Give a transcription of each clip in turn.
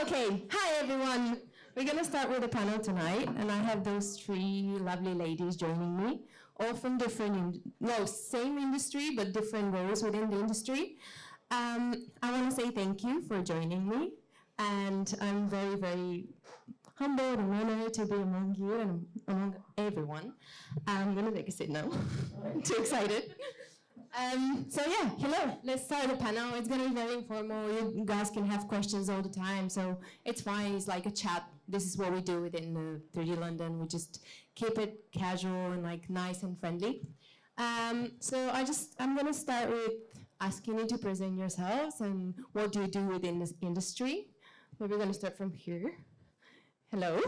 Okay, hi everyone. We're going to start with a panel tonight, and I have those three lovely ladies joining me, all from same industry, but different roles within the industry. I want to say thank you for joining me, and I'm very, very humbled and honored to be among you and among everyone. I'm going to take a seat now. I'm too excited. Hello. Let's start the panel. It's going to be very informal. You guys can have questions all the time, so it's fine. It's like a chat. This is what we do within the 3D London. We just keep it casual and like nice and friendly. I'm going to start with asking you to present yourselves and what do you do within this industry. Maybe we're going to start from here. Hello.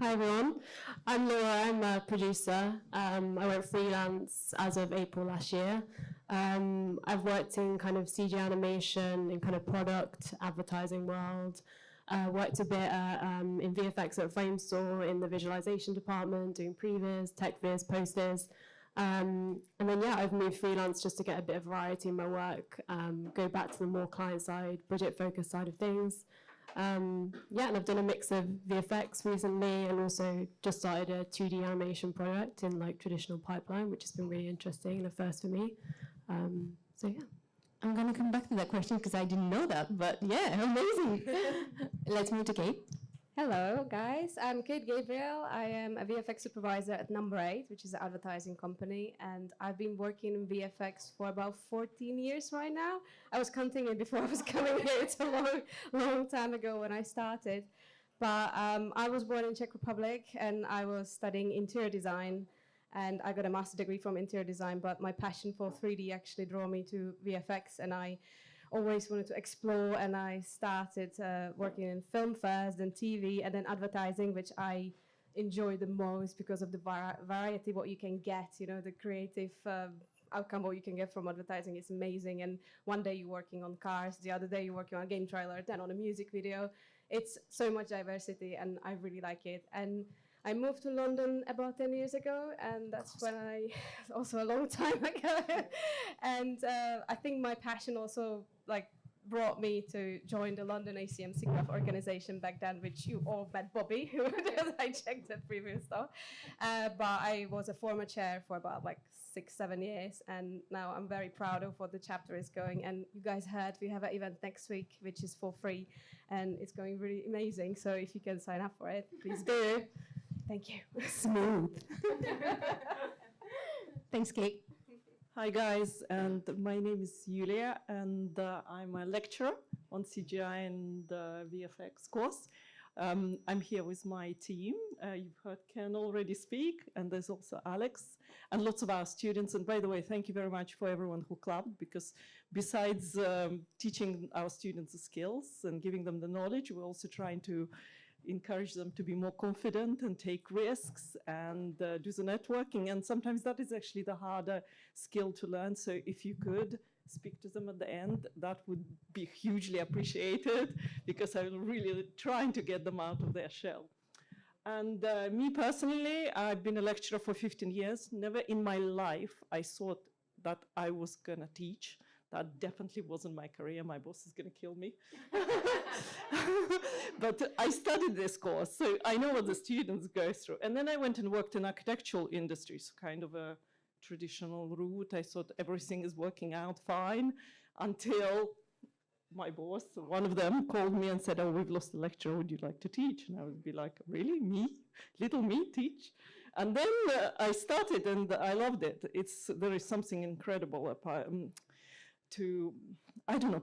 Hi everyone, I'm Laura, I'm a producer. I went freelance as of April last year. I've worked in kind of CG animation, in kind of product, advertising world. Worked a bit in VFX at Framestore in the visualization department, doing previs, tech viz, posters. And then I've moved freelance just to get a bit of variety in my work, go back to the more client side, budget focused side of things. And I've done a mix of VFX recently and also just started a 2D animation project in like traditional pipeline, which has been really interesting and a first for me. I'm going to come back to that question because I didn't know that, but yeah, amazing. Let's move to Kate. Hello, guys. I'm Kate Gabriel. I am a VFX supervisor at Number 8, which is an advertising company, and I've been working in VFX for about 14 years right now. I was counting it before I was coming here. It's a long time ago when I started. But I was born in Czech Republic, and I was studying interior design, and I got a master's degree from interior design, but my passion for 3D actually drew me to VFX, and I always wanted to explore, and I started working in film first, then TV, and then advertising, which I enjoy the most because of the variety what you can get, the creative outcome what you can get from advertising is amazing. And one day you're working on cars, the other day you're working on a game trailer, then on a music video. It's so much diversity, and I really like it. And I moved to London about 10 years ago, and that's when also a long time ago. And I think my passion also brought me to join the London ACM SIGGRAPH organization back then, which you all met Bobby, who I checked the previous stuff. But I was a former chair for about 6-7 years, and now I'm very proud of what the chapter is going. And you guys heard we have an event next week, which is for free, and it's going really amazing. So if you can sign up for it, please do. Thank you. Smooth. Thanks, Kate. Hi guys, and my name is Yulia, and I'm a lecturer on CGI and VFX course. I'm here with my team. You've heard Ken already speak, and there's also Alex, and lots of our students. And by the way, thank you very much for everyone who clapped, because besides teaching our students the skills and giving them the knowledge, we're also trying to encourage them to be more confident and take risks and do the networking. And sometimes that is actually the harder skill to learn. So if you could speak to them at the end, that would be hugely appreciated, because I'm really trying to get them out of their shell. And me personally, I've been a lecturer for 15 years. Never in my life I thought that I was gonna teach. That definitely wasn't my career. My boss is going to kill me. But I studied this course, so I know what the students go through. And then I went and worked in architectural industries, kind of a traditional route. I thought everything is working out fine until my boss, one of them, called me and said, "Oh, we've lost a lecturer. Would you like to teach?" And I would be like, "Really? Me? Little me teach?" And then I started, and I loved it. There is something incredible about to,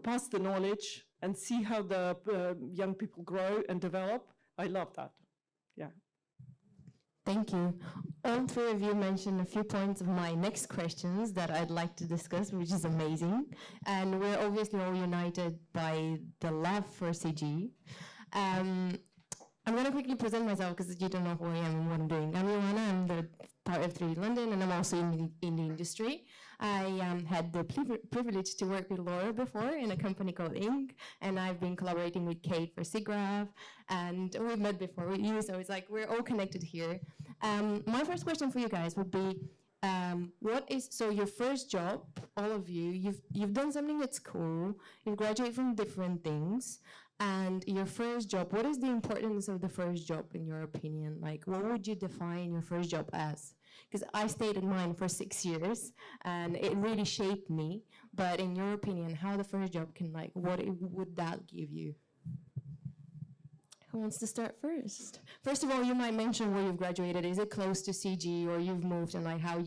pass the knowledge and see how the young people grow and develop. I love that. Yeah. Thank you. All three of you mentioned a few points of my next questions that I'd like to discuss, which is amazing. And we're obviously all united by the love for CG. I'm going to quickly present myself because you don't know who I am and what I'm doing. I'm Ioanna, I'm the part of 3D London, and I'm also in the industry. I had the privilege to work with Laura before in a company called Inc., and I've been collaborating with Kate for SIGGRAPH, and we've met before with you, so it's like we're all connected here. My first question for you guys would be, so your first job, all of you, you've done something that's cool, you graduate from different things. And your first job, what is the importance of the first job in your opinion? Like, what would you define your first job as? Because I stayed in mine for 6 years, and it really shaped me. But in your opinion, how the first job can, like, would that give you? Who wants to start first? First of all, you might mention where you've graduated. Is it close to CG, or you've moved, and like how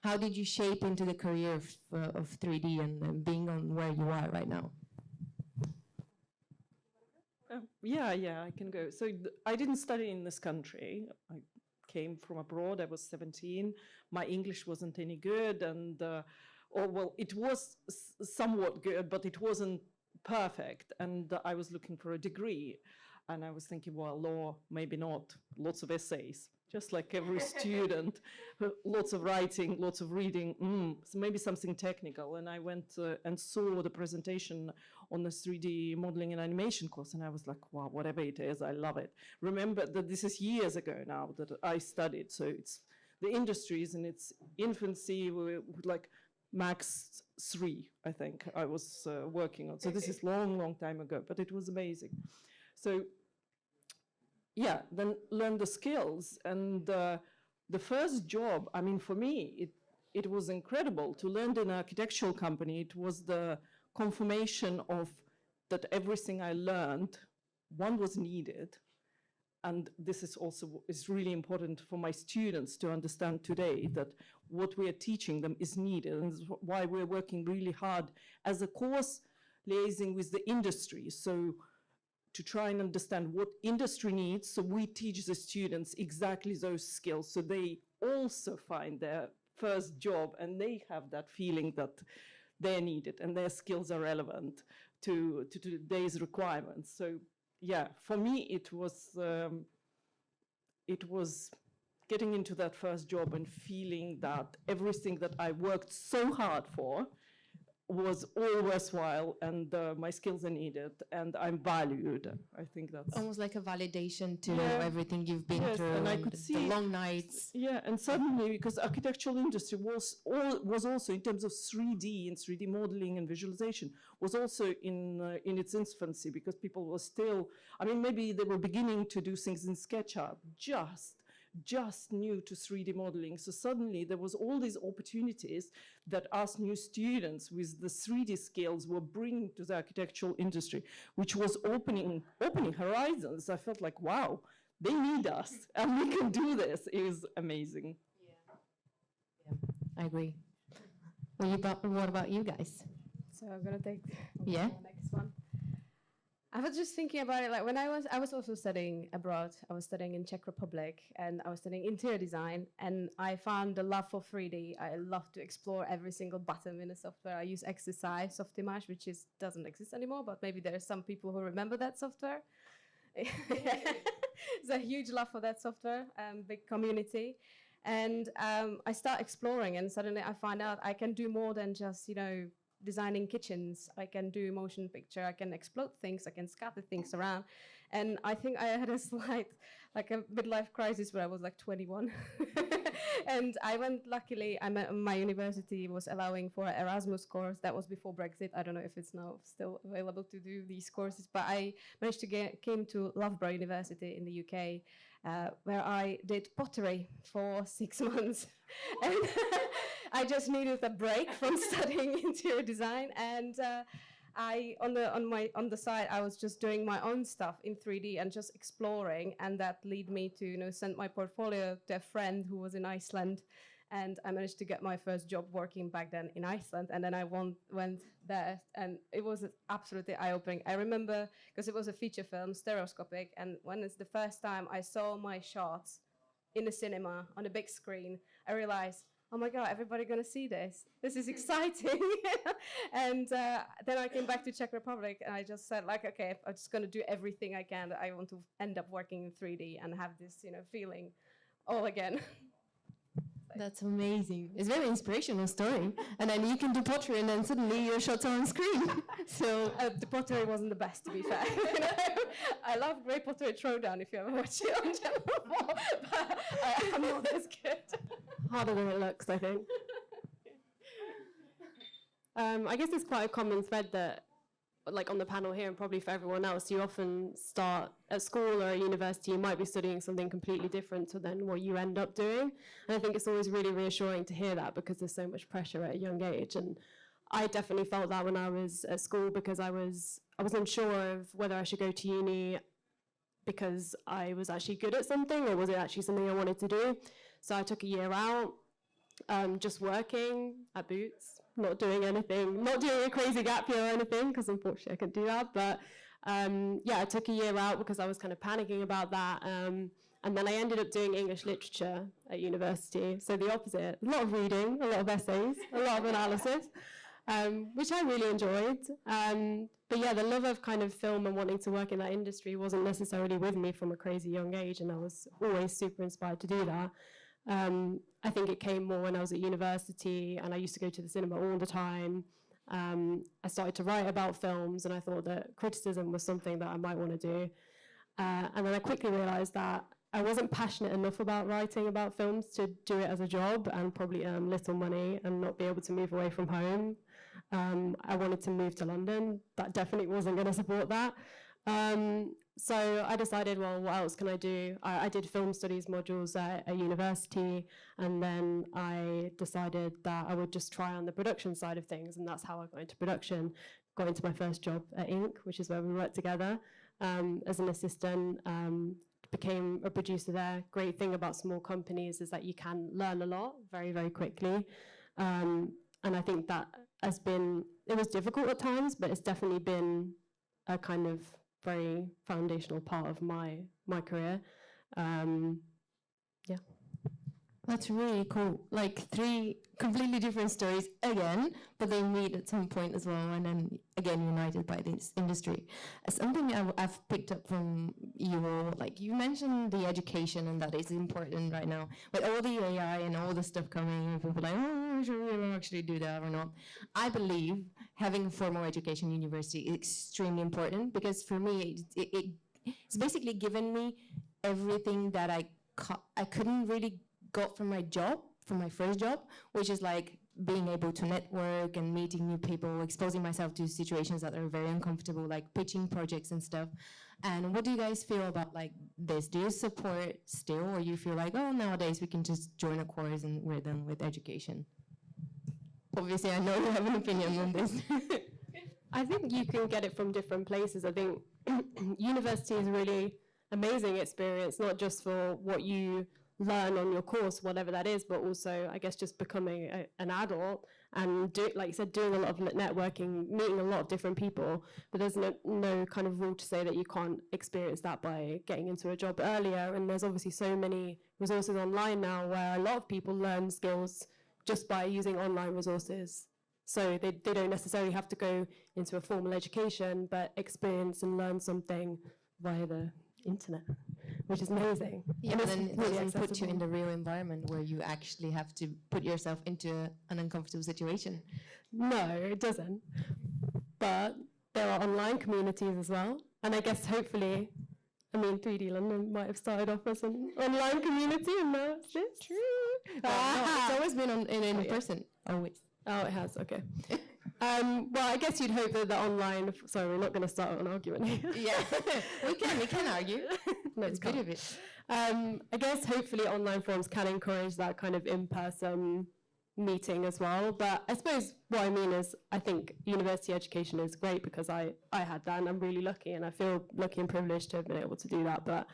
how did you shape into the career of 3D and being on where you are right now? Yeah, I can go. So I didn't study in this country. I came from abroad. I was 17. My English wasn't any good, and it was somewhat good, but it wasn't perfect. And I was looking for a degree, and I was thinking, well, law, maybe not. Lots of essays, just like every student. Lots of writing, lots of reading. So maybe something technical. And I went and saw the presentation on the 3D modeling and animation course, and I was like, wow, whatever it is, I love it. Remember that this is years ago now that I studied, so it's the industry is in its infancy, with like max 3, I think, I was working on. So this is long time ago, but it was amazing. So yeah, then learn the skills. And the first job, I mean, for me, it was incredible to learn in an architectural company. It was the confirmation of that everything I learned, one, was needed, and this is also really important for my students to understand today, that what we are teaching them is needed, and this is why we're working really hard as a course liaising with the industry, so to try and understand what industry needs, so we teach the students exactly those skills, so they also find their first job and they have that feeling that they're needed and their skills are relevant to today's requirements. So yeah, for me it was getting into that first job and feeling that everything that I worked so hard for was all worthwhile, and my skills are needed and I'm valued. I think that's almost like a validation to Yeah. everything you've been Yes, through, and I and could the see- long nights. Yeah, and suddenly, because architectural industry was also, in terms of 3D and 3D modeling and visualization, was also in its infancy, because people were still, I mean, maybe they were beginning to do things in SketchUp, just new to 3D modeling. So suddenly there was all these opportunities that us new students with the 3D skills were bringing to the architectural industry, which was opening horizons. I felt like, wow, they need us and we can do this. It was amazing. I agree. What about you guys? So I'm gonna take Yeah. the next one. I was just thinking about it, like when I was also studying abroad. I was studying in Czech Republic, and I was studying interior design, and I found the love for 3D. I love to explore every single button in the software. I use XSI, Softimage, which doesn't exist anymore, but maybe there are some people who remember that software. There's a huge love for that software, big community. And I start exploring, and suddenly I find out I can do more than just, designing kitchens. I can do motion picture, I can explode things, I can scatter things around. And I think I had a slight, like a midlife crisis where I was like 21. And luckily, my university was allowing for an Erasmus course. That was before Brexit. I don't know if it's now still available to do these courses, but I managed to came to Loughborough University in the UK, where I did pottery for 6 months. And I just needed a break from studying interior design, and on the side I was just doing my own stuff in 3D and just exploring, and that led me to send my portfolio to a friend who was in Iceland, and I managed to get my first job working back then in Iceland, and then I went there, and it was absolutely eye-opening. I remember, because it was a feature film, stereoscopic, and when it's the first time I saw my shots in the cinema on a big screen, I realized, oh my God, everybody gonna see this. This is exciting. And then I came back to Czech Republic, and I just said, like, okay, I'm just gonna do everything I can. I want to end up working in 3D and have this, feeling all again. That's amazing. It's a very inspirational story. And then you can do pottery, and then suddenly your shots are on screen. So The pottery wasn't the best, to be fair. I love Great Pottery Throwdown, if you ever watch it on Channel 4, but I'm not as good. Harder than it looks, I think. I guess it's quite a common thread that like on the panel here and probably for everyone else, you often start at school or a university, you might be studying something completely different to then what you end up doing. And I think it's always really reassuring to hear that because there's so much pressure at a young age. And I definitely felt that when I was at school because I was unsure of whether I should go to uni because I was actually good at something or was it actually something I wanted to do. So I took a year out, just working at Boots, not doing anything, not doing a crazy gap year or anything, because unfortunately I couldn't do that. But yeah, I took a year out because I was kind of panicking about that. And then I ended up doing English literature at university. So the opposite, a lot of reading, a lot of essays, a lot of analysis, which I really enjoyed. But yeah, the love of kind of film and wanting to work in that industry wasn't necessarily with me from a crazy young age, and I was always super inspired to do that. I think it came more when I was at university and I used to go to the cinema all the time. I started to write about films and I thought that criticism was something that I might want to do. And then I quickly realized that I wasn't passionate enough about writing about films to do it as a job and probably earn little money and not be able to move away from home. I wanted to move to London. That definitely wasn't going to support that. So I decided, well, what else can I do? I did film studies modules at a university, and then I decided that I would just try on the production side of things, and that's how I got into production. Got into my first job at Inc., which is where we worked together as an assistant. Became a producer there. Great thing about small companies is that you can learn a lot very, very quickly. And I think that has been, it was difficult at times, but it's definitely been a kind of very foundational part of my career. Yeah. That's really cool. Like 3 completely different stories again, but they meet at some point as well, and then again united by this industry. Something I've picked up from you all, like you mentioned the education and that is important right now. With all the AI and all the stuff coming, and people are like, oh, should we actually do that or not? I believe having a formal education in university is extremely important because for me, it's basically given me everything that I couldn't really got from my job, from my first job, which is like being able to network and meeting new people, exposing myself to situations that are very uncomfortable, like pitching projects and stuff. And what do you guys feel about like this? Do you support still, or you feel like, oh, nowadays we can just join a course and we're done with education? Obviously, I know you have an opinion on this. I think you can get it from different places. I think university is a really amazing experience, not just for what you learn on your course, whatever that is, but also, I guess, just becoming an adult and, like you said, doing a lot of networking, meeting a lot of different people. But there's no kind of rule to say that you can't experience that by getting into a job earlier. And there's obviously so many resources online now where a lot of people learn skills just by using online resources. So they don't necessarily have to go into a formal education, but experience and learn something via the internet, which is amazing. Yeah, and then it doesn't put you in the real environment where you actually have to put yourself into an uncomfortable situation. No, it doesn't. But there are online communities as well. And I guess hopefully, 3D London might have started off as an online community, and now it's this. True. No, it's always been in person, always. Oh, it has, okay. Well, I guess you'd hope that the online, sorry, we're not going to start an argument here. Yeah, we can argue. No, it's good of it. I guess hopefully online forums can encourage that kind of in-person meeting as well. But I suppose what I mean is I think university education is great because I had that and I'm really lucky and I feel lucky and privileged to have been able to do that. But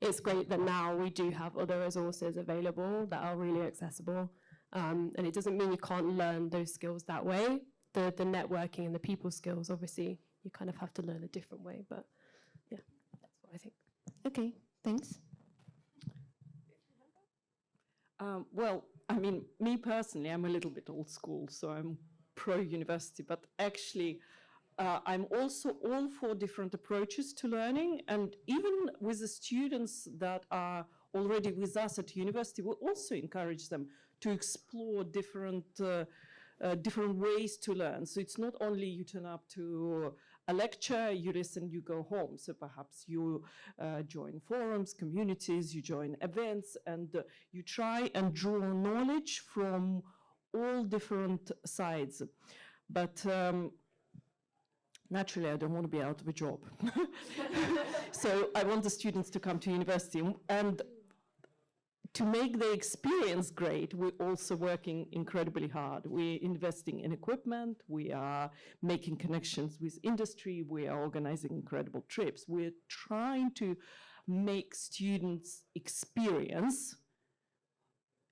it's great that now we do have other resources available that are really accessible. And it doesn't mean you can't learn those skills that way. The networking and the people skills, obviously, you kind of have to learn a different way. But yeah, that's what I think. Okay, thanks. Well, me personally, I'm a little bit old school, so I'm pro-university, but actually I'm also all for different approaches to learning, and even with the students that are already with us at university, we also encourage them to explore different ways to learn. So it's not only you turn up to a lecture, you listen, you go home. So perhaps you join forums, communities, you join events, and you try and draw knowledge from all different sides. But naturally, I don't want to be out of a job. So I want the students to come to university. And to make the experience great, we're also working incredibly hard. We're investing in equipment, we are making connections with industry, we are organizing incredible trips. We're trying to make students experience,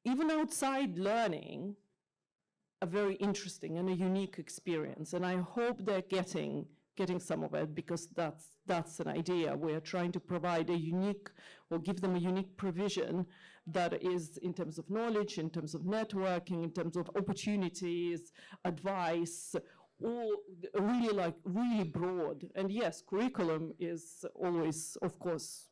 even outside learning, a very interesting and a unique experience. And I hope they're getting some of it, because that's an idea. We're trying to provide a unique, or give them a unique provision that is in terms of knowledge, in terms of networking, in terms of opportunities, advice, all really broad. And yes, curriculum is always, of course,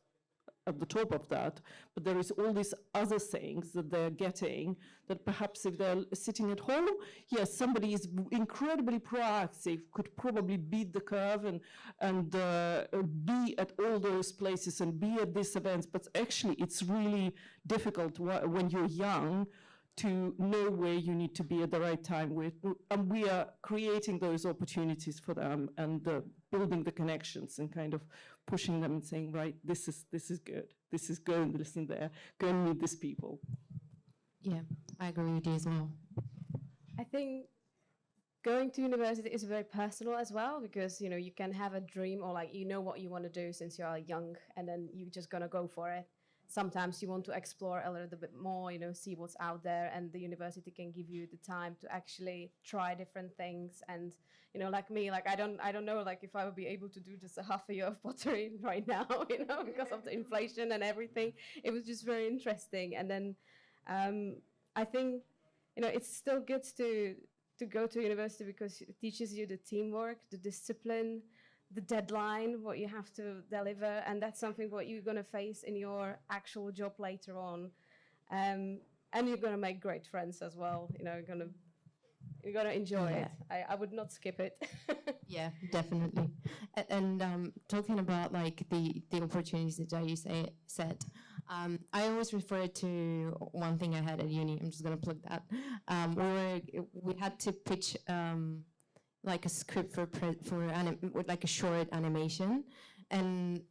at the top of that, but there is all these other things that they're getting that perhaps if they're sitting at home, yes, somebody is incredibly proactive, could probably beat the curve and be at all those places and be at these events, but actually it's really difficult when you're young to know where you need to be at the right time. And we are creating those opportunities for them and building the connections and kind of pushing them and saying, right, this is good. This is go and listen there. Go and meet these people. Yeah, I agree with you as well. I think going to university is very personal as well, because you can have a dream, or like what you want to do since you are young, and then you're just gonna go for it. Sometimes you want to explore a little bit more, see what's out there, and the university can give you the time to actually try different things. And like me, like I don't know, like if I would be able to do just a half a year of pottery right now, because of the inflation and everything. It was just very interesting. And then I think it's still good to go to university, because it teaches you the teamwork, the discipline, the deadline, what you have to deliver, and that's something what you're going to face in your actual job later on. And you're going to make great friends as well. You're going to enjoy it. I would not skip it. Yeah, definitely. And talking about like the opportunities that you said, I always refer to one thing I had at uni. I'm just going to plug that. We had to pitch like a script with like a short animation, and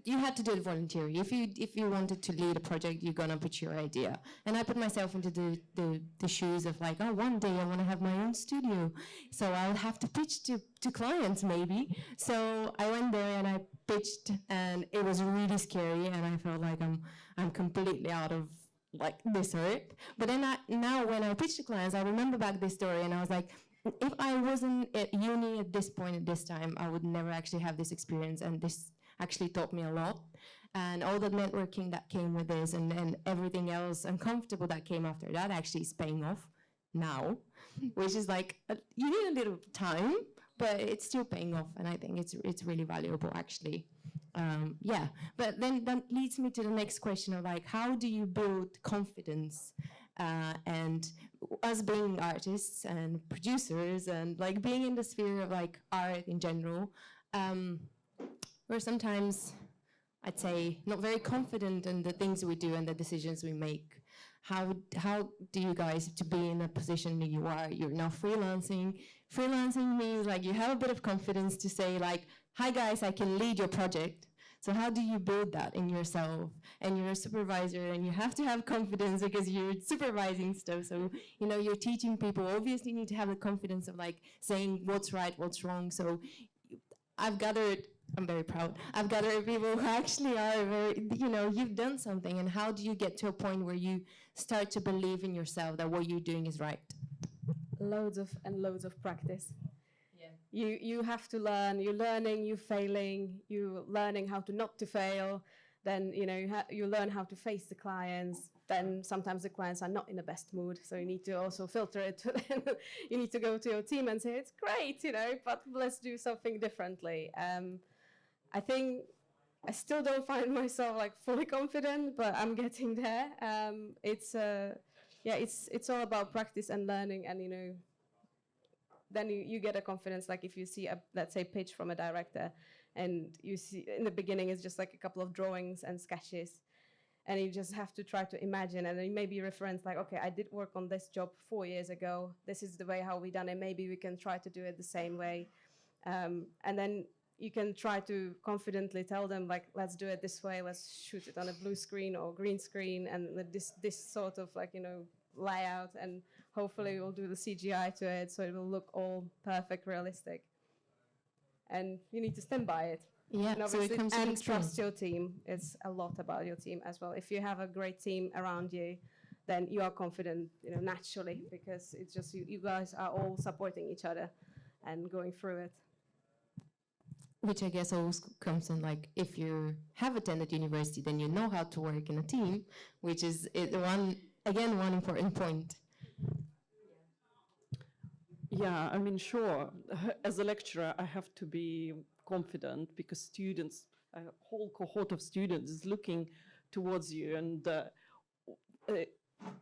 you had to do it voluntarily. If you wanted to lead a project, you're gonna put your idea. And I put myself into the shoes of like, oh, one day I want to have my own studio, so I'll have to pitch to clients maybe. So I went there and I pitched, and it was really scary, and I felt like I'm completely out of like this earth. But then now when I pitch to clients, I remember back this story, and I was like, if I wasn't at uni at this point at this time, I would never actually have this experience, and this actually taught me a lot. And all the networking that came with this, and everything else uncomfortable that came after that actually is paying off now, which is like, you need a little time, but it's still paying off, and I think it's really valuable actually. Yeah, but then that leads me to the next question of like, how do you build confidence? And us being artists and producers and like being in the sphere of like art in general, we're sometimes, I'd say, not very confident in the things we do and the decisions we make. How do you guys, to be in a position that you're now freelancing? Freelancing means like you have a bit of confidence to say like, hi guys, I can lead your project. So how do you build that in yourself? And you're a supervisor, and you have to have confidence because you're supervising stuff. So, you're teaching people. Obviously, you need to have the confidence of like saying what's right, what's wrong. So I'm very proud. I've gathered people who actually are very, you've done something. And how do you get to a point where you start to believe in yourself that what you're doing is right? Loads of practice. You have to learn. You're learning. You're failing. You're learning how to not to fail. Then you learn how to face the clients. Then sometimes the clients are not in the best mood, so you need to also filter it. You need to go to your team and say it's great, but let's do something differently. I think I still don't find myself like fully confident, but I'm getting there. It's all about practice and learning, and then you get a confidence. Like if you see let's say pitch from a director, and you see in the beginning it's just like a couple of drawings and sketches, and you just have to try to imagine, and then maybe reference like, okay, I did work on this job 4 years ago. This is the way how we done it. Maybe we can try to do it the same way. And then you can try to confidently tell them, like, let's do it this way, let's shoot it on a blue screen or green screen, and this sort of, like, layout, and hopefully we'll do the CGI to it so it will look all perfect, realistic. And you need to stand by it. Yeah, And so it obviously, comes to and experience. trust your team. It's a lot about your team as well. If you have a great team around you, then you are confident, naturally, because it's just you guys are all supporting each other and going through it. Which I guess always comes in, like, if you have attended university, then you know how to work in a team, which is one important point. Yeah, I mean, sure. As a lecturer, I have to be confident because students, a whole cohort of students is looking towards you and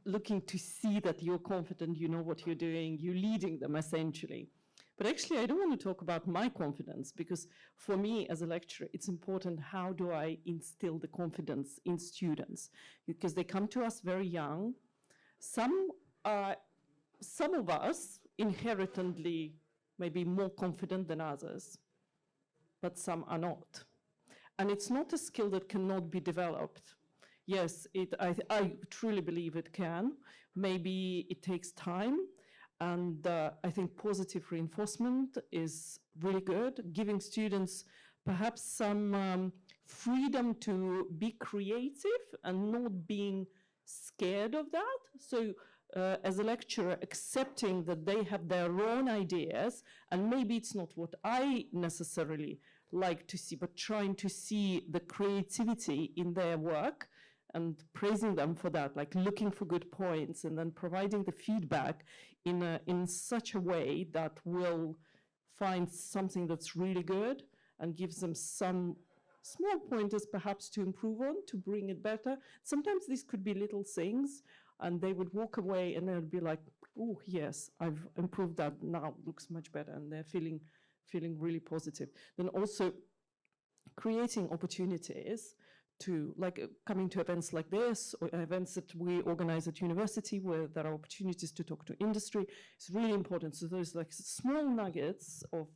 looking to see that you're confident, you know what you're doing, you're leading them essentially. But actually, I don't want to talk about my confidence because for me as a lecturer, it's important how do I instill the confidence in students, because they come to us very young. Some of us inherently maybe more confident than others, but some are not. And it's not a skill that cannot be developed. Yes, I truly believe it can. Maybe it takes time. And I think positive reinforcement is really good, giving students perhaps some freedom to be creative and not being scared of that. So as a lecturer, accepting that they have their own ideas, and maybe it's not what I necessarily like to see, but trying to see the creativity in their work and praising them for that, like looking for good points and then providing the feedback in such a way that will find something that's really good and gives them some small pointers perhaps to improve on, to bring it better. Sometimes these could be little things, and they would walk away and they'd be like, oh, yes, I've improved that, now it looks much better, and they're feeling really positive. Then also creating opportunities to, like, coming to events like this, or events that we organize at university where there are opportunities to talk to industry. It's really important. So there's like small nuggets of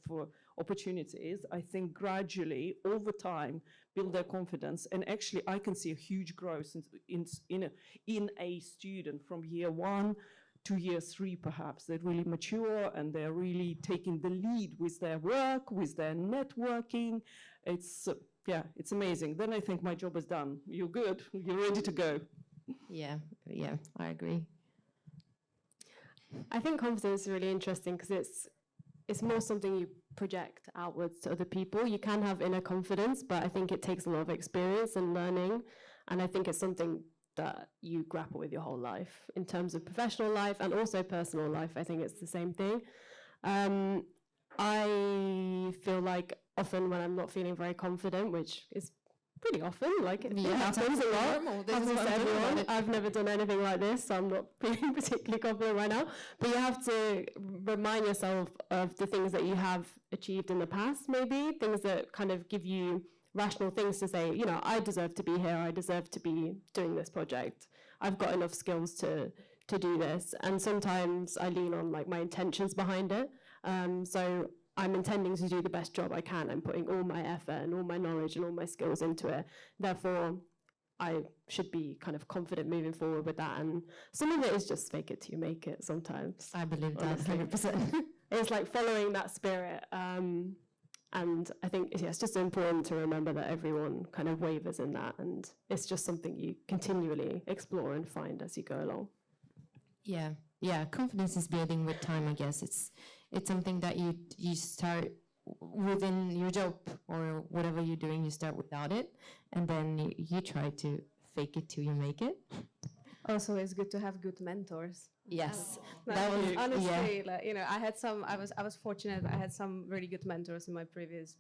opportunities, I think gradually over time build their confidence. And actually I can see a huge growth in a student from year 1 to year 3 perhaps. They really mature and they're really taking the lead with their work, with their networking. It's it's amazing. Then I think my job is done. You're good. You're ready to go. Yeah, I agree. I think confidence is really interesting because it's more something you project outwards to other people. You can have inner confidence, but I think it takes a lot of experience and learning. And I think it's something that you grapple with your whole life in terms of professional life and also personal life. I think it's the same thing. I feel like often when I'm not feeling very confident, which is pretty often, like it happens a lot. Happens to everyone. I've never done anything like this, so I'm not feeling particularly confident right now. But you have to remind yourself of the things that you have achieved in the past, maybe, things that kind of give you rational things to say, I deserve to be here, I deserve to be doing this project. I've got enough skills to do this. And sometimes I lean on like my intentions behind it. So I'm intending to do the best job I can. I'm putting all my effort and all my knowledge and all my skills into it. Therefore, I should be kind of confident moving forward with that. And some of it is just fake it till you make it sometimes. I believe that 100%. It's like following that spirit. And I think it's just important to remember that everyone kind of wavers in that. And it's just something you continually explore and find as you go along. Yeah, confidence is building with time, I guess. It's something that you start within your job or whatever you're doing, you start without it, and then you try to fake it till you make it. Also, it's good to have good mentors. Yes, that was honestly, like, I was fortunate. I had some really good mentors in my previous,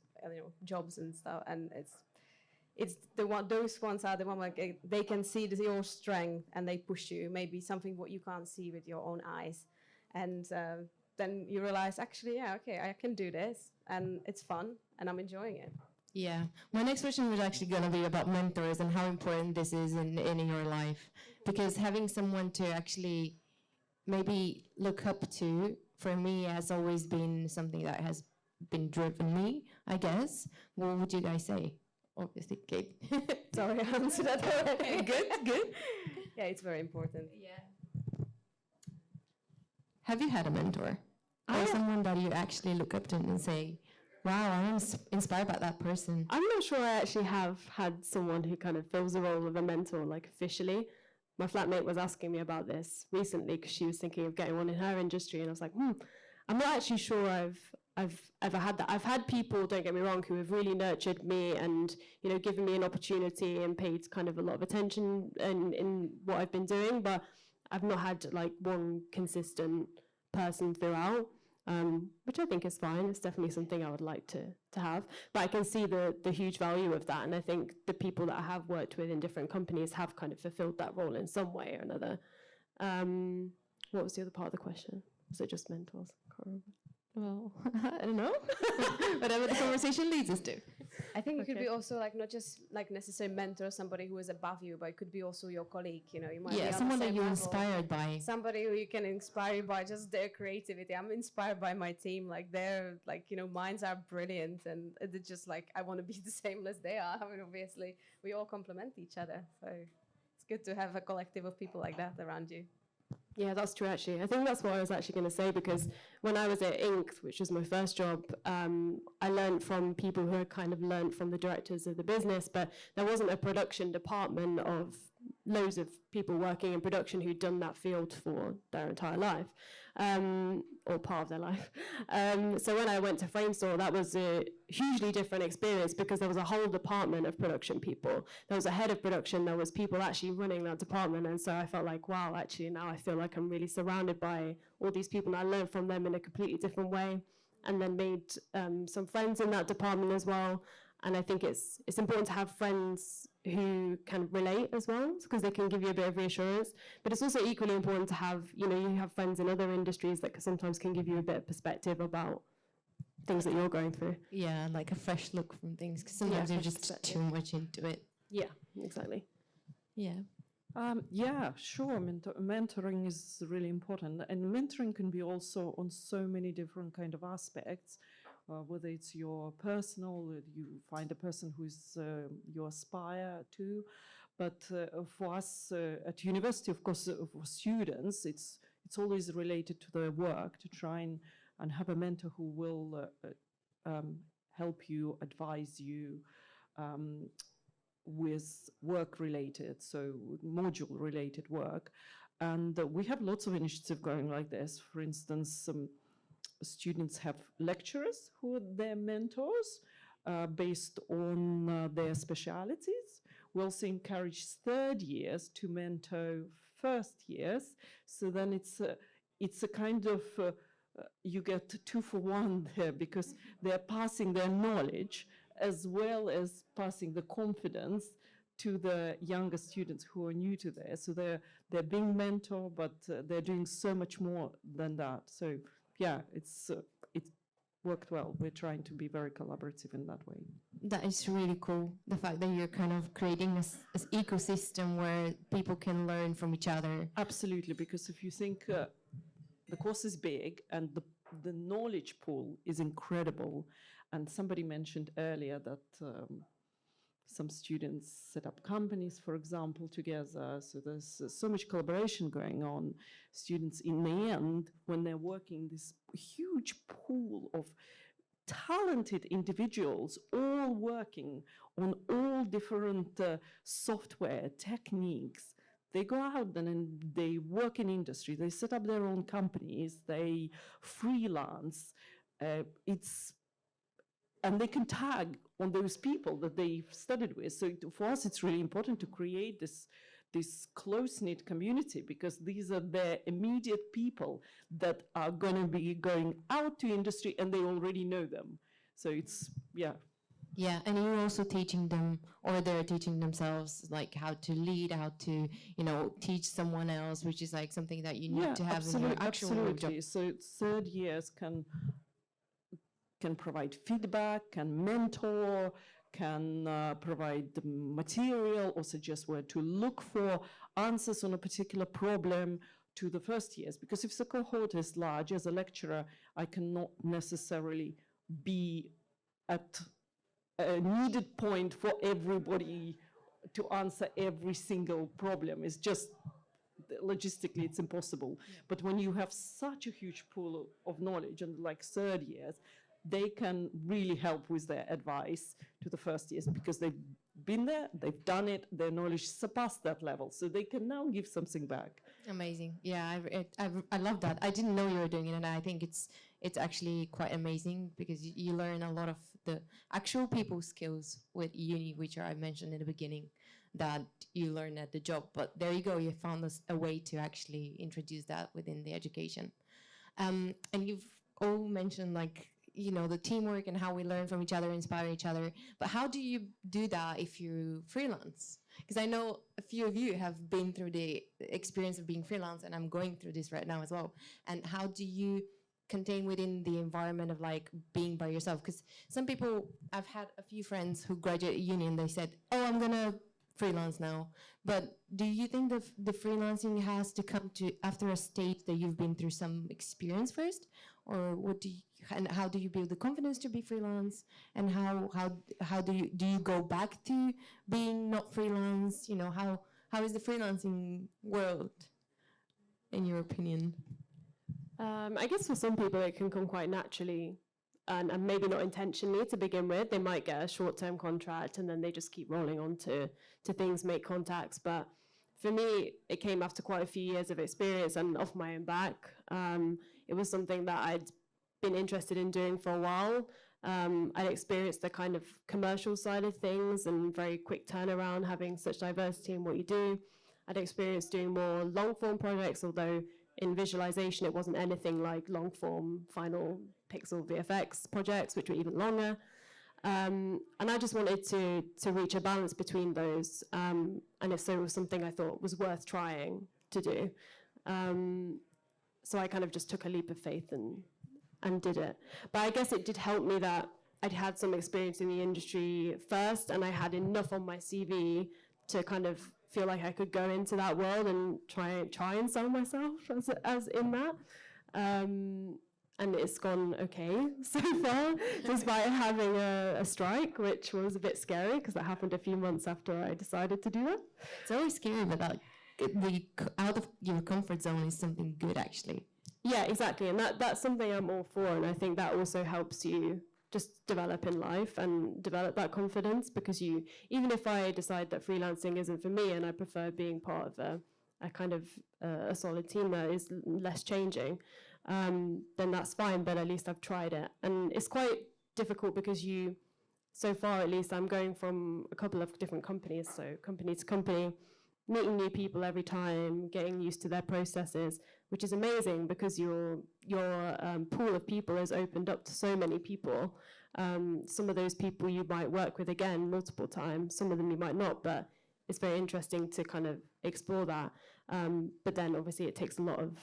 jobs and stuff, and it's those ones are the one like they can see your strength and they push you, maybe something what you can't see with your own eyes, and then you realize actually, I can do this, and it's fun, and I'm enjoying it. Yeah, my next question was actually going to be about mentors and how important this is in your life, because having someone to actually maybe look up to, for me, has always been something that has been driven me, I guess. What would you guys say? Obviously, Kate. Sorry, I answered that already. Good. Yeah, it's very important. Yeah. Have you had a mentor? Or someone that you actually look up to and say, wow, I'm inspired by that person? I'm not sure I actually have had someone who kind of fills the role of a mentor, like officially. My flatmate was asking me about this recently because she was thinking of getting one in her industry, and I was like, I'm not actually sure I've ever had that. I've had people, don't get me wrong, who have really nurtured me and, you know, given me an opportunity and paid kind of a lot of attention in what I've been doing, but I've not had like one consistent person throughout. Which I think is fine. It's definitely something I would like to have. But I can see the huge value of that. And I think the people that I have worked with in different companies have kind of fulfilled that role in some way or another. What was the other part of the question? Was it just mentors? Can't remember. Well, I don't know. Whatever the conversation leads us to. I think it could be also like not just like necessary mentor, somebody who is above you, but it could be also your colleague. You know, you might be on someone the that same you're level. inspired by. Somebody who you can inspire by just their creativity. I'm inspired by my team. Like their minds are brilliant, and it's just like I want to be the same as they are. I mean, obviously we all complement each other, so it's good to have a collective of people like that around you. Yeah, that's true, actually. I think that's what I was actually going to say, because when I was at Inc., which was my first job, I learned from people who had kind of learned from the directors of the business, but there wasn't a production department of loads of people working in production who'd done that field for their entire life, or part of their life. So when I went to Framestore, that was a hugely different experience, because there was a whole department of production people. There was a head of production, there was people actually running that department, and so I felt like, wow, actually now I feel like I'm really surrounded by all these people, and I learned from them in a completely different way, and then made some friends in that department as well. And I think it's important to have friends who can relate as well, because they can give you a bit of reassurance. But it's also equally important to have, you have friends in other industries that sometimes can give you a bit of perspective about things that you're going through. Yeah, like a fresh look from things, because sometimes you're just too much into it. Yeah, exactly. Yeah. Yeah, sure. Mentoring is really important, and mentoring can be also on so many different kind of aspects. Whether it's your personal, you find a person who's you aspire to, but for us at university, of course, for students, it's always related to their work, to try and have a mentor who will help you, advise you with work-related, so module-related work. And we have lots of initiatives going like this. For instance, students have lecturers who are their mentors based on their specialities. We also encourage third years to mentor first years. So then it's a kind of, you get 2 for 1 there, because they're passing their knowledge as well as passing the confidence to the younger students who are new to this. So they're being mentored, but they're doing so much more than that. So yeah, it's worked well. We're trying to be very collaborative in that way. That is really cool. The fact that you're kind of creating this ecosystem where people can learn from each other. Absolutely, because if you think the course is big and the knowledge pool is incredible, and somebody mentioned earlier that some students set up companies, for example, together. So there's so much collaboration going on. Students, in the end, when they're working, this huge pool of talented individuals, all working on all different software techniques. They go out and they work in industry. They set up their own companies. They freelance. And they can tag on those people that they've studied with. So for us, it's really important to create this close-knit community, because these are their immediate people that are going to be going out to industry, and they already know them. So it's, yeah. Yeah, and you're also teaching them, or they're teaching themselves, like how to lead, how to, teach someone else, which is like something that you need to have in your actual job. So third years can provide feedback, can mentor, can provide the material, or suggest where to look for answers on a particular problem to the first years. Because if the cohort is large, as a lecturer, I cannot necessarily be at a needed point for everybody to answer every single problem. It's just logistically it's impossible. But when you have such a huge pool of knowledge and like third years, they can really help with their advice to the first years because they've been there, they've done it, their knowledge surpassed that level, so they can now give something back. Amazing. Yeah, I love that. I didn't know you were doing it, and I think it's actually quite amazing because you learn a lot of the actual people skills with uni, which I mentioned in the beginning, that you learn at the job. But there you go, you found a way to actually introduce that within the education. And you've all mentioned like, you know, the teamwork and how we learn from each other, inspire each other. But how do you do that if you freelance? Because I know a few of you have been through the experience of being freelance, and I'm going through this right now as well. And how do you contain within the environment of like being by yourself? Because some people, I've had a few friends who graduated uni and they said, oh, I'm gonna freelance now. But do you think the freelancing has to come to after a stage that you've been through some experience first? Or what do you, and how do you build the confidence to be freelance? And how do you go back to being not freelance? You know, how is the freelancing world, in your opinion? I guess for some people it can come quite naturally and maybe not intentionally to begin with. They might get a short-term contract and then they just keep rolling on to things, make contacts. But for me, it came after quite a few years of experience and off my own back. It was something that I'd been interested in doing for a while. I'd experienced the kind of commercial side of things and very quick turnaround, having such diversity in what you do. I'd experienced doing more long-form projects, although in visualization, it wasn't anything like long-form final pixel VFX projects, which were even longer. And I just wanted to reach a balance between those, and if so, it was something I thought was worth trying to do. So I kind of just took a leap of faith and did it. But I guess it did help me that I'd had some experience in the industry first, and I had enough on my CV to kind of feel like I could go into that world and try and sell myself as in that. And it's gone okay so far, despite having a strike, which was a bit scary because that happened a few months after I decided to do that. It's always scary, but the out of your comfort zone is something good, actually. Yeah, exactly, and that's something I'm all for, and I think that also helps you just develop in life and develop that confidence, because even if I decide that freelancing isn't for me and I prefer being part of a kind of a solid team that is less changing, then that's fine, but at least I've tried it. And it's quite difficult because so far at least, I'm going from a couple of different companies, so company to company, meeting new people every time, getting used to their processes, which is amazing because your pool of people is opened up to so many people. Some of those people you might work with again multiple times, some of them you might not, but it's very interesting to kind of explore that. But then obviously it takes a lot of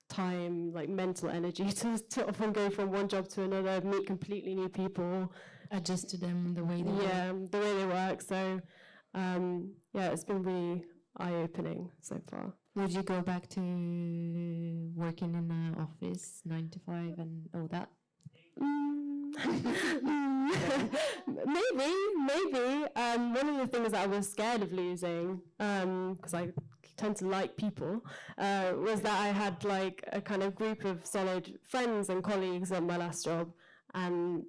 time, like mental energy to often go from one job to another, meet completely new people. Adjust to them the way they work. Yeah, the way they work. So yeah, it's been really eye-opening so far. Would you go back to working in an office, 9 to 5 and all that? Maybe. One of the things that I was scared of losing, because I tend to like people, was that I had like a kind of group of solid friends and colleagues at my last job, and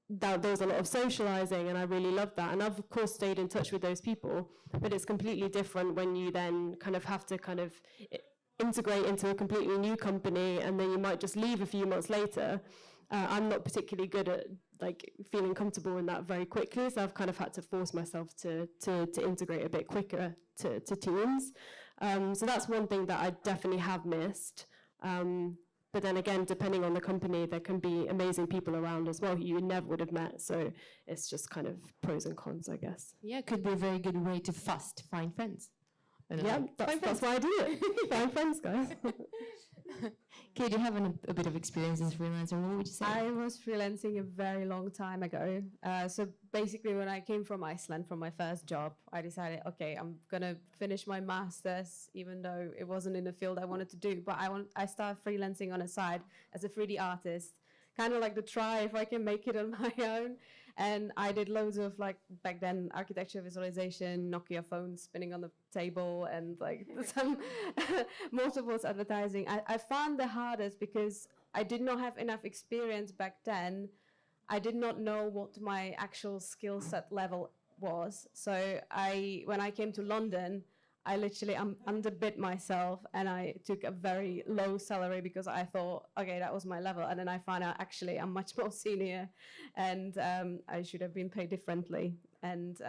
there was a lot of socializing, and I really loved that. And I've of course stayed in touch with those people, but it's completely different when you then kind of have to kind of integrate into a completely new company, and then you might just leave a few months later. I'm not particularly good at like feeling comfortable in that very quickly, so I've kind of had to force myself to integrate a bit quicker to teams. So that's one thing that I definitely have missed. But then again, depending on the company, there can be amazing people around as well who you never would have met. So it's just kind of pros and cons, I guess. Yeah, it could be a very good way to find friends. Yeah, that's why I do it. Find friends, guys. Okay, do you have a bit of experience as a freelancer? What would you say? I was freelancing a very long time ago. So basically when I came from Iceland for my first job, I decided, okay, I'm going to finish my master's, even though it wasn't in the field I wanted to do. But I started freelancing on the side as a 3D artist, kind of like to try if I can make it on my own. And I did loads of, like, back then, architecture visualization, Nokia phones spinning on the table, and like some multiple advertising. I found the hardest because I did not have enough experience back then. I did not know what my actual skill set level was. So when I came to London, I literally underbid myself, and I took a very low salary because I thought, okay, that was my level. And then I found out, actually, I'm much more senior, and I should have been paid differently. And,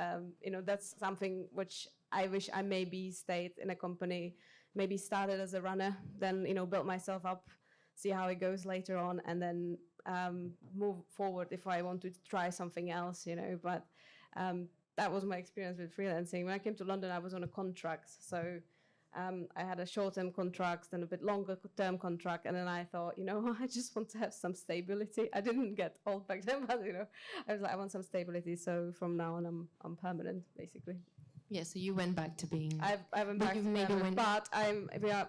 you know, that's something which I wish I maybe stayed in a company, maybe started as a runner, then, you know, built myself up, see how it goes later on, and then move forward if I want to try something else, you know. But that was my experience with freelancing. When I came to London, I was on a contract. So I had a short-term contract, then a bit longer-term contract, and then I thought, you know, I just want to have some stability. I didn't get old back then, but, you know, I was like, I want some stability. So from now on, I'm permanent, basically. Yeah, so you went back to being... I went back to permanent, but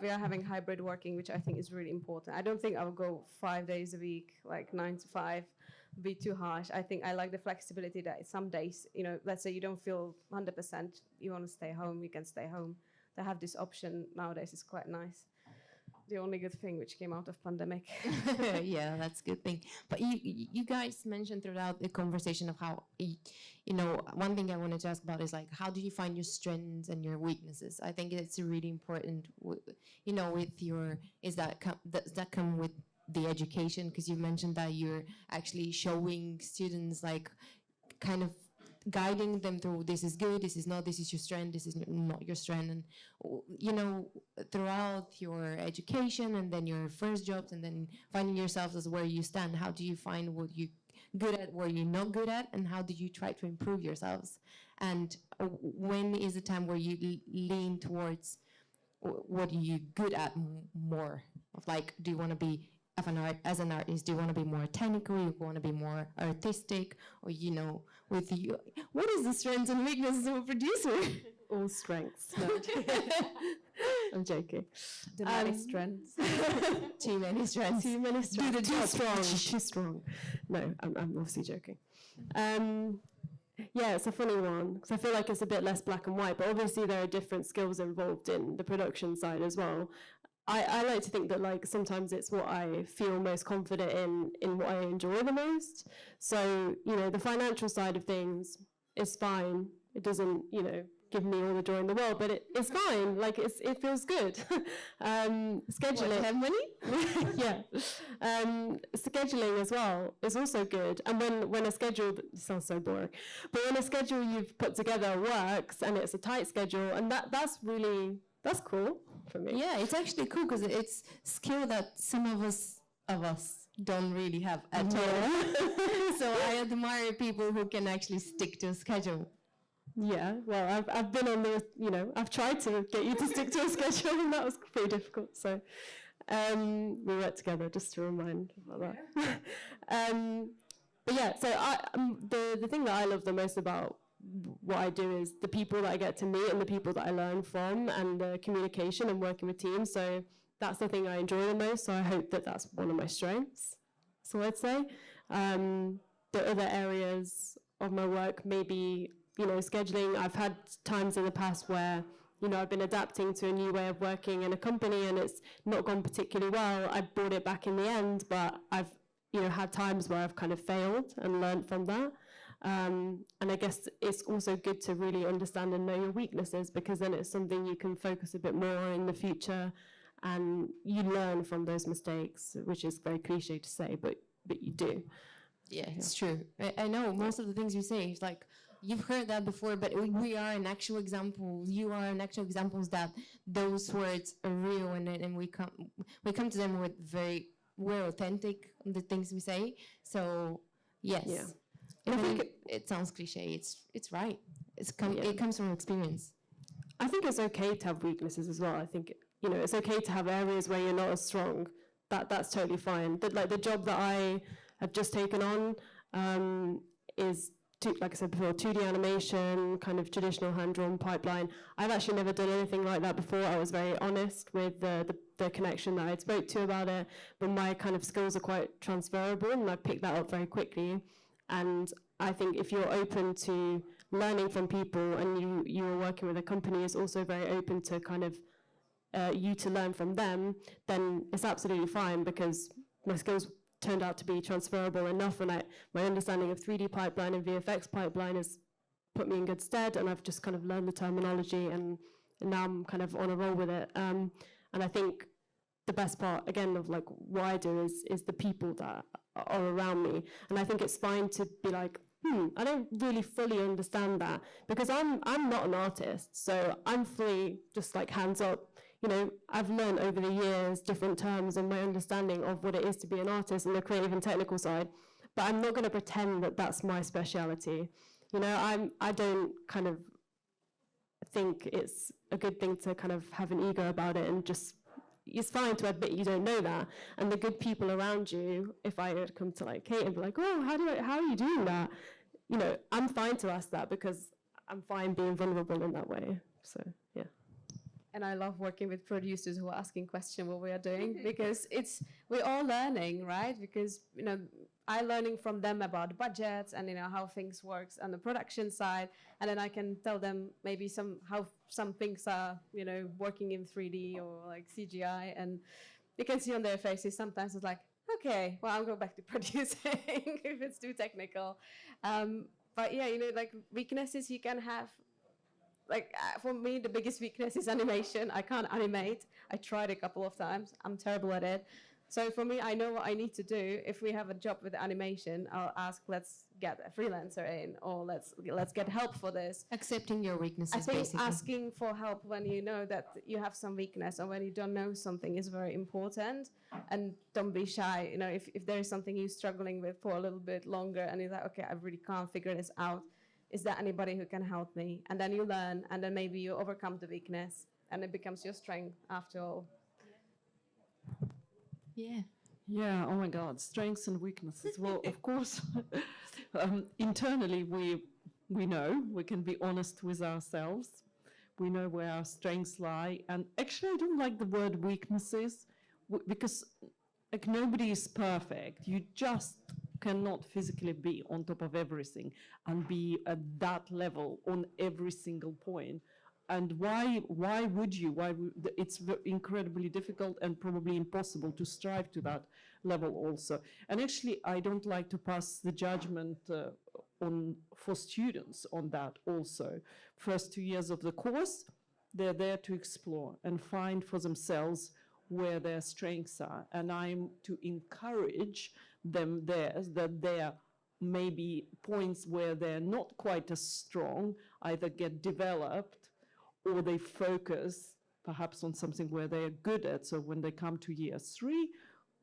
we are having hybrid working, which I think is really important. I don't think I'll go 5 days a week, like 9 to 5. Be too harsh. I think I like the flexibility that some days, you know, let's say you don't feel 100%, you want to stay home, you can stay home. To have this option nowadays is quite nice. The only good thing which came out of pandemic. Yeah, that's a good thing. But you guys mentioned throughout the conversation of how, you know, one thing I wanted to ask about is, like, how do you find your strengths and your weaknesses? I think it's really important, you know, with your, does that come with the education? Because you mentioned that you're actually showing students, like, kind of guiding them through, this is good, this is not, this is your strength, this is not your strength. And, you know, throughout your education and then your first jobs and then finding yourself as where you stand, how do you find what you're good at, what you're not good at, and how do you try to improve yourselves? And when is the time where you lean towards what are you good at more? Of, like, do you want to be as an artist, do you want to be more technical, you want to be more artistic, or, you know, with you, what is the strengths and weaknesses of a producer? All strengths. No, I'm joking. Dramatic strengths. Too many strengths. Too many strengths. Do the job. Too strong. No, I'm obviously joking. Yeah, it's a funny one, because I feel like it's a bit less black and white, but obviously there are different skills involved in the production side as well. I like to think that, like, sometimes it's what I feel most confident in what I enjoy the most. So, you know, the financial side of things is fine. It doesn't, you know, give me all the joy in the world, but it's fine. Like, it feels good. Scheduling. What, have money? Yeah. Scheduling as well is also good. And when a schedule, it sounds so boring, but when a schedule you've put together works and it's a tight schedule, and that's cool for me. Yeah, it's actually cool because it's skill that some of us don't really have at all. So I admire people who can actually stick to a schedule. Yeah, well, I've been on the, you know, I've tried to get you to stick to a schedule, and that was pretty difficult. So we worked together, just to remind about that. But yeah, so the thing that I love the most about what I do is the people that I get to meet and the people that I learn from, and the communication and working with teams. So that's the thing I enjoy the most. So I hope that that's one of my strengths. So I'd say the other areas of my work, maybe, you know, scheduling. I've had times in the past where, you know, I've been adapting to a new way of working in a company and it's not gone particularly well. I brought it back in the end, but I've, you know, had times where I've kind of failed and learned from that. And I guess it's also good to really understand and know your weaknesses, because then it's something you can focus a bit more on in the future, and you learn from those mistakes, which is very cliche to say, but you do. Yeah, it's true. I know most of the things you say, it's like, you've heard that before, but we are an actual example. You are an actual examples that those words are real, and we come to them with we're authentic on the things we say. So yes. Yeah. I think it sounds cliche. It's right. It comes from experience. I think it's okay to have weaknesses as well. I think, you know, it's okay to have areas where you're not as strong. That's totally fine. But like the job that I have just taken on is like I said before, 2D animation, kind of traditional hand-drawn pipeline. I've actually never done anything like that before. I was very honest with the connection that I spoke to about it, but my kind of skills are quite transferable, and I picked that up very quickly. And I think if you're open to learning from people, and you are working with a company who's also very open to kind of you to learn from them, then it's absolutely fine, because my skills turned out to be transferable enough, and my understanding of 3D pipeline and VFX pipeline has put me in good stead, and I've just kind of learned the terminology, and now I'm kind of on a roll with it. And I think the best part, again, of like what I do is the people that are around me. And I think it's fine to be like, I don't really fully understand that, because I'm not an artist, so I'm fully just like hands up. You know, I've learned over the years different terms and my understanding of what it is to be an artist and the creative and technical side, but I'm not going to pretend that that's my speciality. You know, I don't kind of think it's a good thing to kind of have an ego about it, and just, it's fine to admit you don't know that. And the good people around you, if I had come to like Kate and be like, oh, how are you doing that? You know, I'm fine to ask that, because I'm fine being vulnerable in that way. So, yeah. And I love working with producers who are asking questions what we are doing, because we're all learning, right? Because, you know, I'm learning from them about budgets and, you know, how things works on the production side, and then I can tell them maybe how some things are, you know, working in 3D or like CGI, and you can see on their faces sometimes it's like, okay, well, I'll go back to producing if it's too technical. But yeah, you know, like weaknesses you can have. Like for me, the biggest weakness is animation. I can't animate. I tried a couple of times. I'm terrible at it. So for me, I know what I need to do. If we have a job with animation, I'll ask, let's get a freelancer in, or let's get help for this. Accepting your weaknesses, I think basically. asking for help when you know that you have some weakness or when you don't know something is very important. And don't be shy. You know, if there is something you're struggling with for a little bit longer and you're like, okay, I really can't figure this out, is there anybody who can help me? And then you learn, and then maybe you overcome the weakness, and it becomes your strength after all. Yeah. Yeah, oh my God, strengths and weaknesses. Well, of course, internally we know, we can be honest with ourselves. We know where our strengths lie. And actually, I don't like the word weaknesses, because like nobody is perfect. You just cannot physically be on top of everything and be at that level on every single point. And why would you? It's incredibly difficult and probably impossible to strive to that level also. And actually, I don't like to pass the judgment for students on that also. First 2 years of the course, they're there to explore and find for themselves where their strengths are. And I'm to encourage them that there may be points where they're not quite as strong, either get developed or they focus perhaps on something where they're good at. So when they come to year 3,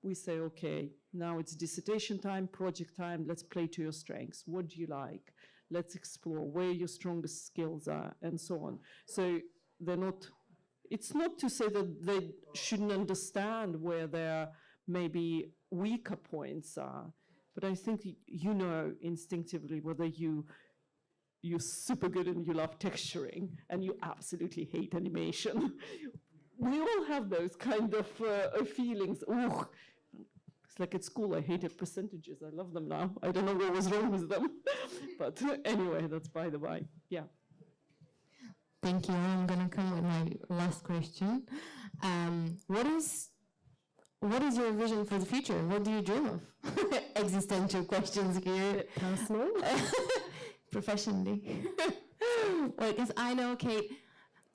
we say, okay, now it's dissertation time, project time, let's play to your strengths. What do you like? Let's explore where your strongest skills are, and so on. So they're not, it's not to say that they shouldn't understand where their maybe weaker points are, but I think you know instinctively whether you're super good and you love texturing and you absolutely hate animation. We all have those kind of feelings. Ooh, it's like at school, I hated percentages. I love them now. I don't know what was wrong with them. But anyway, that's by the by. Yeah. Thank you. I'm going to come with my last question. What is your vision for the future? What do you dream of? Existential questions here. Personal? Professionally. Well, because I know Kate,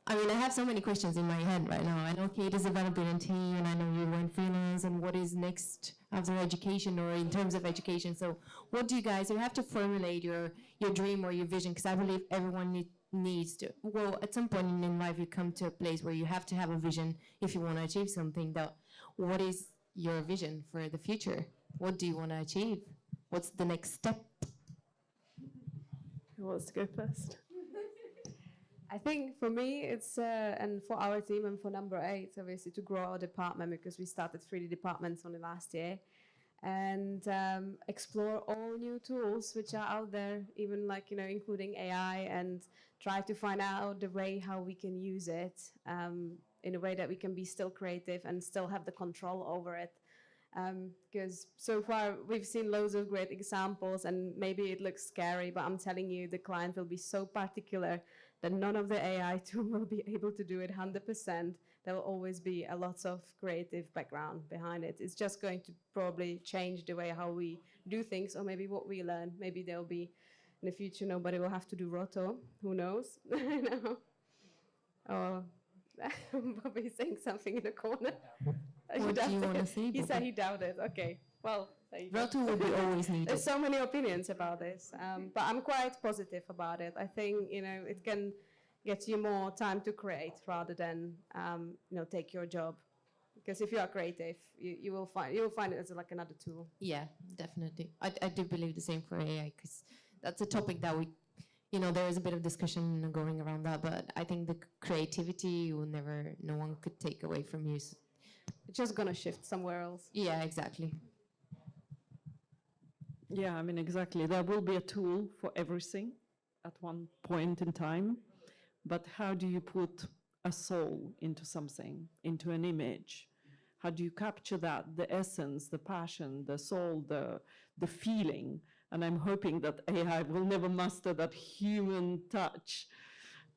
I mean, I have so many questions in my head right now. I know Kate is developing a team, and I know you went freelance, and what is next after education or in terms of education. So what do you guys, you have to formulate your dream or your vision, because I believe everyone needs to, well, at some point in life you come to a place where you have to have a vision if you want to achieve something. What is your vision for the future? What do you want to achieve? What's the next step? Who wants to go first? I think for me, it's, and for our team and for number 8, obviously to grow our department, because we started 3D departments only last year. and explore all new tools which are out there, even like, including AI, and try to find out the way how we can use it in a way that we can be still creative and still have the control over it. Because so far we've seen loads of great examples, and maybe it looks scary, but I'm telling you, the client will be so particular that none of the AI tool will be able to do it 100%. There will always be a lot of creative background behind it. It's just going to probably change the way how we do things, or maybe what we learn. Maybe there'll be, in the future, nobody will have to do roto. Who knows? Or Bobby's saying something in the corner. What do you want to say, He said Bobby? he doubted. Okay, well, there you go. Roto will be always needed. There's so many opinions about this, but I'm quite positive about it. I think, it can get you more time to create rather than, take your job. Because if you are creative, you will find it as like another tool. Yeah, definitely. I do believe the same for AI, because that's a topic that we, there is a bit of discussion going around that, but I think the creativity will never, no one could take away from you. It's just gonna shift somewhere else. Yeah, exactly. Yeah, I mean, exactly. There will be a tool for everything at one point in time, but how do you put a soul into something, into an image? How do you capture that, the essence, the passion, the soul, the feeling? And I'm hoping that AI will never master that human touch.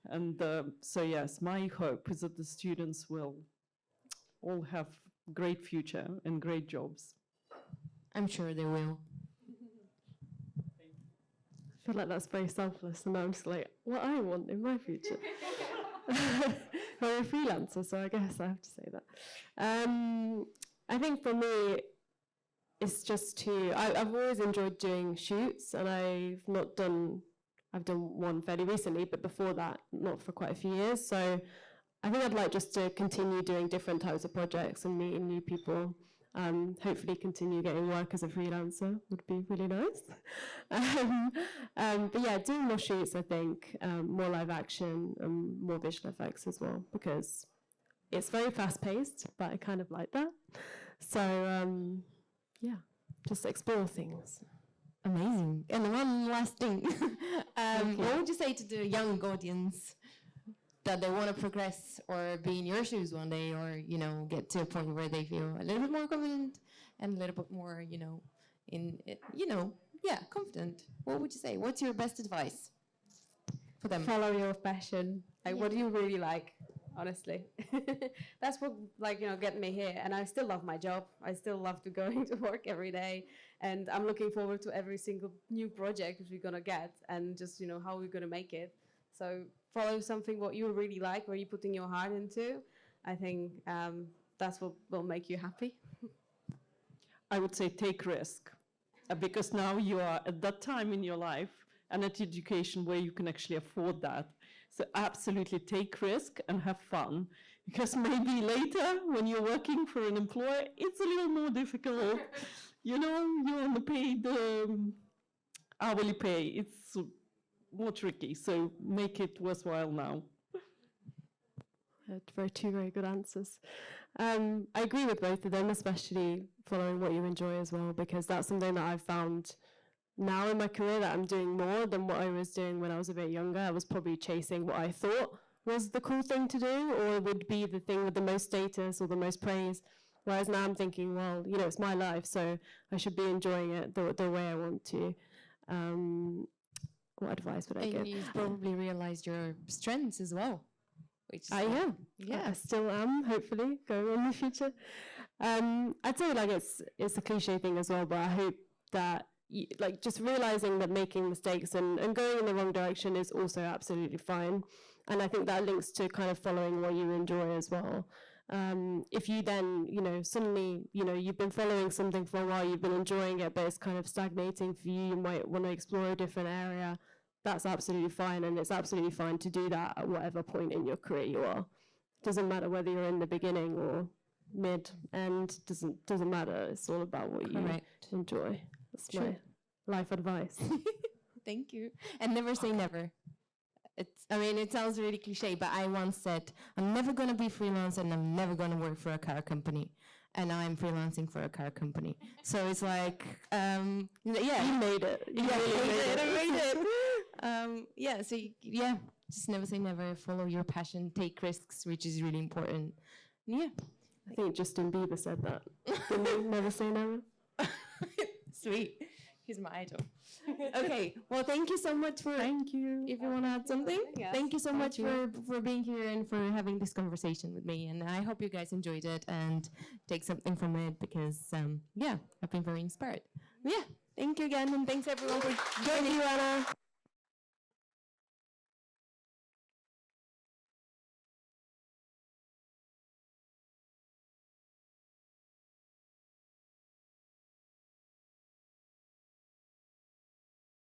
And so yes, my hope is that the students will all have great future and great jobs. I'm sure they will. I feel like that's very selfless, and I'm just like, what I want in my future. I'm a freelancer, so I guess I have to say that. I think for me, it's just I've always enjoyed doing shoots, and I've done one fairly recently, but before that, not for quite a few years. So I think I'd like just to continue doing different types of projects and meeting new people. Hopefully continue getting work as a freelancer would be really nice. But yeah, doing more shoots, I think, more live action and more visual effects as well, because it's very fast paced, but I kind of like that. So yeah, just explore things. Amazing. And one last thing. What would you say to the young audience that they want to progress or be in your shoes one day, or, get to a point where they feel a little bit more confident and a little bit more, confident? What would you say? What's your best advice for them? Follow your passion. Like, what do you really like? Honestly, that's what get me here. And I still love my job. I still love to go into work every day, and I'm looking forward to every single new project which we're gonna get, and just how we're gonna make it. So follow something what you really like, where you're putting your heart into. I think that's what will make you happy. I would say take risk, because now you are at that time in your life and at education where you can actually afford that. So absolutely take risk and have fun, because maybe later when you're working for an employer, it's a little more difficult. You're on the paid hourly pay. It's more tricky, so make it worthwhile now. Two very good answers. I agree with both of them, especially following what you enjoy as well, because that's something that I've found now in my career that I'm doing more than what I was doing when I was a bit younger. I was probably chasing what I thought was the cool thing to do, or would be the thing with the most status or the most praise. Whereas now I'm thinking, well, it's my life, so I should be enjoying it the way I want to. What advice would I give? And you've probably realized your strengths as well. Which is I still am, hopefully, going in the future. I'd say it's a cliche thing as well, but I hope that just realizing that making mistakes and going in the wrong direction is also absolutely fine. And I think that links to kind of following what you enjoy as well. If you then, suddenly, you've been following something for a while, you've been enjoying it, but it's kind of stagnating for you, you might want to explore a different area. That's absolutely fine, and it's absolutely fine to do that at whatever point in your career you are. Doesn't matter whether you're in the beginning or mid, end, doesn't matter. It's all about what you enjoy. That's my life advice. Thank you. And never say never. It sounds really cliche, but I once said, I'm never going to be freelance and I'm never going to work for a car company. and I'm freelancing for a car company. So it's like, yeah. You made it. You really made it. Yeah, so yeah, just never say never, follow your passion, take risks, which is really important. Yeah. I think Justin Bieber said that. Didn't he? Never say never. Sweet. He's my idol. Okay, well, thank you so much for, Thank you. if you want to add something, Yes, thank you so much you. for being here and for having this conversation with me. And I hope you guys enjoyed it and take something from it because, yeah, I've been very inspired. Yeah, thank you again, and thanks everyone for joining. Thank you, Anna.